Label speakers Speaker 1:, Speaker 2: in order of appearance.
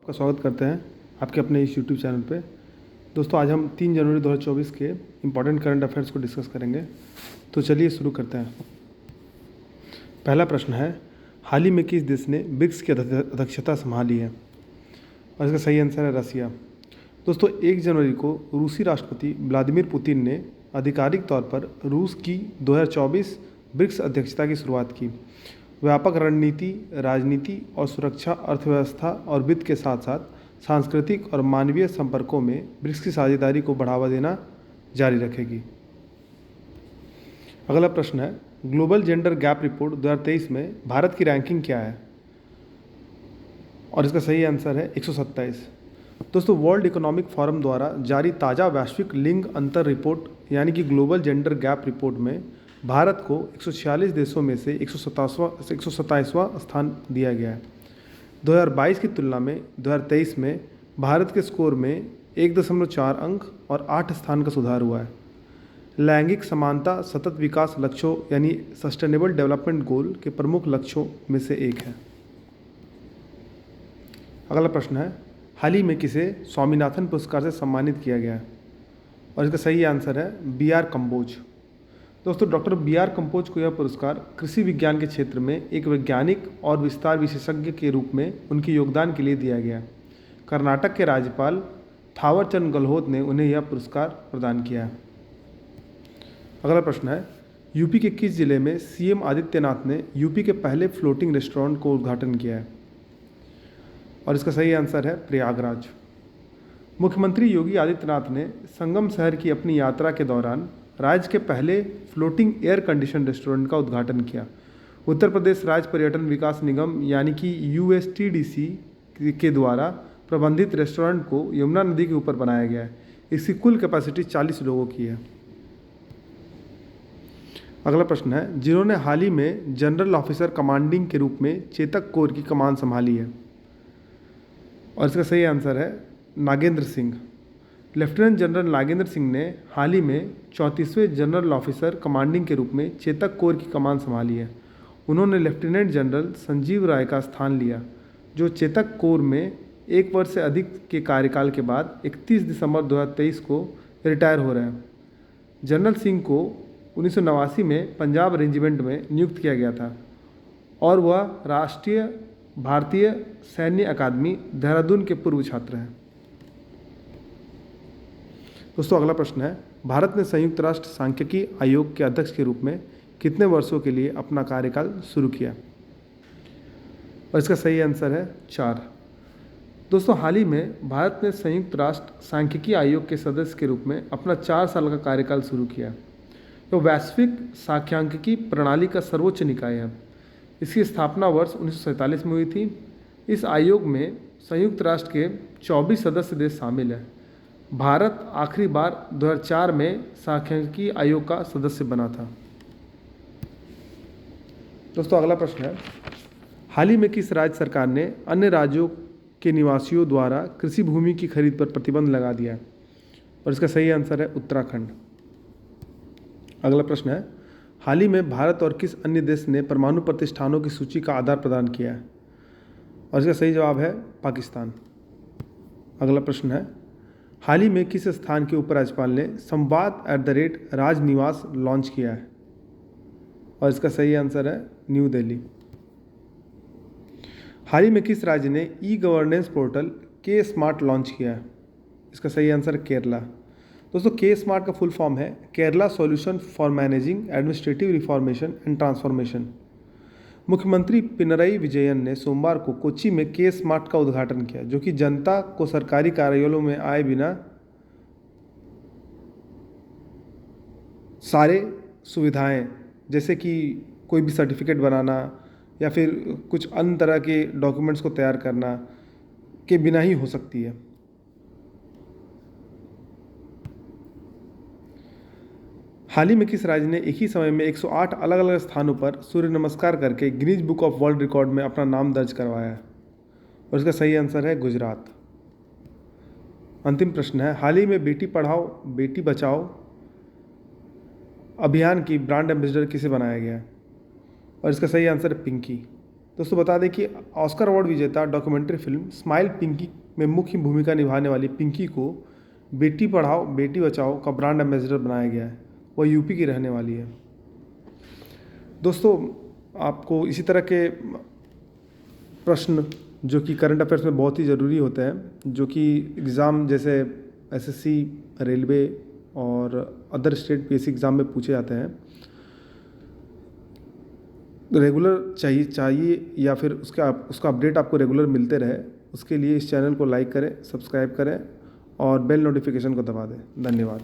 Speaker 1: आपका स्वागत करते हैं आपके अपने इस यूट्यूब चैनल पे। दोस्तों, आज हम 3 जनवरी 2024 के इम्पॉर्टेंट करंट अफेयर्स को डिस्कस करेंगे। तो चलिए शुरू करते हैं। पहला प्रश्न है, हाल ही में किस देश ने ब्रिक्स की अध्यक्षता संभाली है? और इसका सही आंसर है रसिया। दोस्तों, 1 जनवरी को रूसी राष्ट्रपति व्लादिमीर पुतिन ने आधिकारिक तौर पर रूस की 2024 ब्रिक्स अध्यक्षता की शुरुआत की। व्यापक रणनीति, राजनीति और सुरक्षा, अर्थव्यवस्था और वित्त के साथ साथ सांस्कृतिक और मानवीय संपर्कों में ब्रिक्स की साझेदारी को बढ़ावा देना जारी रखेगी। अगला प्रश्न है, ग्लोबल जेंडर गैप रिपोर्ट 2023 में भारत की रैंकिंग क्या है? और इसका सही आंसर है 127। दोस्तों, वर्ल्ड इकोनॉमिक फोरम द्वारा जारी ताज़ा वैश्विक लिंग अंतर रिपोर्ट यानी कि ग्लोबल जेंडर गैप रिपोर्ट में भारत को 146 देशों में से 127वां स्थान दिया गया है। 2022 की तुलना में 2023 में भारत के स्कोर में 1.4 अंक और 8 स्थान का सुधार हुआ है। लैंगिक समानता सतत विकास लक्ष्यों यानी सस्टेनेबल डेवलपमेंट गोल के प्रमुख लक्ष्यों में से एक है। अगला प्रश्न है, हाल ही में किसे स्वामीनाथन पुरस्कार से सम्मानित किया गया है? और इसका सही आंसर है B.R. कंबोज। दोस्तों, डॉक्टर B.R. कंबोज को यह पुरस्कार कृषि विज्ञान के क्षेत्र में एक वैज्ञानिक और विस्तार विशेषज्ञ के रूप में उनके योगदान के लिए दिया गया। कर्नाटक के राज्यपाल थावरचंद गहलोत ने उन्हें यह पुरस्कार प्रदान किया। अगला प्रश्न है, यूपी के किस जिले में CM आदित्यनाथ ने यूपी के पहले फ्लोटिंग रेस्टोरेंट को उद्घाटन किया है? और इसका सही आंसर है प्रयागराज। मुख्यमंत्री योगी आदित्यनाथ ने संगम शहर की अपनी यात्रा के दौरान राज्य के पहले फ्लोटिंग एयर कंडीशन रेस्टोरेंट का उद्घाटन किया। उत्तर प्रदेश राज्य पर्यटन विकास निगम यानी कि USTDC के द्वारा प्रबंधित रेस्टोरेंट को यमुना नदी के ऊपर बनाया गया है। इसकी कुल कैपेसिटी 40 लोगों की है। अगला प्रश्न है, जिन्होंने हाल ही में जनरल ऑफिसर कमांडिंग के रूप में चेतक कोर की कमान संभाली है? और इसका सही आंसर है नागेंद्र सिंह। लेफ्टिनेंट जनरल नागेंद्र सिंह ने हाल ही में 34वें जनरल ऑफिसर कमांडिंग के रूप में चेतक कोर की कमान संभाली है। उन्होंने लेफ्टिनेंट जनरल संजीव राय का स्थान लिया, जो चेतक कोर में 1 वर्ष से अधिक के कार्यकाल के बाद 31 दिसंबर 2023 को रिटायर हो रहे हैं। जनरल सिंह को 1989 में पंजाब रेजिमेंट में नियुक्त किया गया था और वह राष्ट्रीय भारतीय सैन्य अकादमी देहरादून के पूर्व छात्र हैं। दोस्तों, अगला प्रश्न है, भारत ने संयुक्त राष्ट्र सांख्यिकी आयोग के अध्यक्ष के रूप में कितने वर्षों के लिए अपना कार्यकाल शुरू किया? और इसका सही आंसर है 4। दोस्तों, हाल ही में भारत ने संयुक्त राष्ट्र सांख्यिकी आयोग के सदस्य के रूप में अपना 4 साल का कार्यकाल शुरू किया। तो वैश्विक सांख्यिकी प्रणाली का सर्वोच्च निकाय है। इसकी स्थापना वर्ष 1947 में हुई थी। इस आयोग में संयुक्त राष्ट्र के 24 सदस्य देश शामिल हैं। भारत आखिरी बार 2004 में सांख्यिकी आयोग का सदस्य बना था। दोस्तों, अगला प्रश्न है, हाल ही में किस राज्य सरकार ने अन्य राज्यों के निवासियों द्वारा कृषि भूमि की खरीद पर प्रतिबंध लगा दिया? और इसका सही आंसर है उत्तराखंड। अगला प्रश्न है, हाल ही में भारत और किस अन्य देश ने परमाणु प्रतिष्ठानों की सूची का आदान प्रदान किया है? और इसका सही जवाब है पाकिस्तान। अगला प्रश्न है, हाल ही में किस स्थान के उपराज्यपाल ने संवाद@राजनिवास लॉन्च किया है? और इसका सही आंसर है न्यू दिल्ली। हाल ही में किस राज्य ने ई-गवर्नेंस पोर्टल K-स्मार्ट लॉन्च किया है? इसका सही आंसर केरला। दोस्तों, K-स्मार्ट का फुल फॉर्म है Kerala solution for managing administrative reformation and transformation. मुख्यमंत्री पिनरई विजयन ने सोमवार को कोच्चि में K-स्मार्ट का उद्घाटन किया, जो कि जनता को सरकारी कार्यालयों में आए बिना सारे सुविधाएं जैसे कि कोई भी सर्टिफिकेट बनाना या फिर कुछ अन्य तरह के डॉक्यूमेंट्स को तैयार करना के बिना ही हो सकती है। हाल ही में किस राज्य ने एक ही समय में 108 अलग अलग स्थानों पर सूर्य नमस्कार करके Guinness book of world record में अपना नाम दर्ज करवाया है? और इसका सही आंसर है गुजरात। अंतिम प्रश्न है, हाल ही में बेटी पढ़ाओ बेटी बचाओ अभियान की ब्रांड एम्बेसडर किसे बनाया गया है? और इसका सही आंसर है पिंकी। दोस्तों बता दें कि ऑस्कर अवार्ड विजेता डॉक्यूमेंट्री फिल्म स्माइल पिंकी में मुख्य भूमिका निभाने वाली पिंकी को बेटी पढ़ाओ बेटी बचाओ का ब्रांड एम्बेसडर बनाया गया है। वह यूपी की रहने वाली है। दोस्तों आपको इसी तरह के प्रश्न जो कि करंट अफेयर्स में बहुत ही ज़रूरी होते हैं, जो कि एग्ज़ाम जैसे एसएससी, रेलवे और अदर स्टेट पीएससी एग्ज़ाम में पूछे जाते हैं, रेगुलर चाहिए या फिर उसका अपडेट आपको रेगुलर मिलते रहे, उसके लिए इस चैनल को लाइक करें, सब्सक्राइब करें और बेल नोटिफिकेशन को दबा दें। धन्यवाद।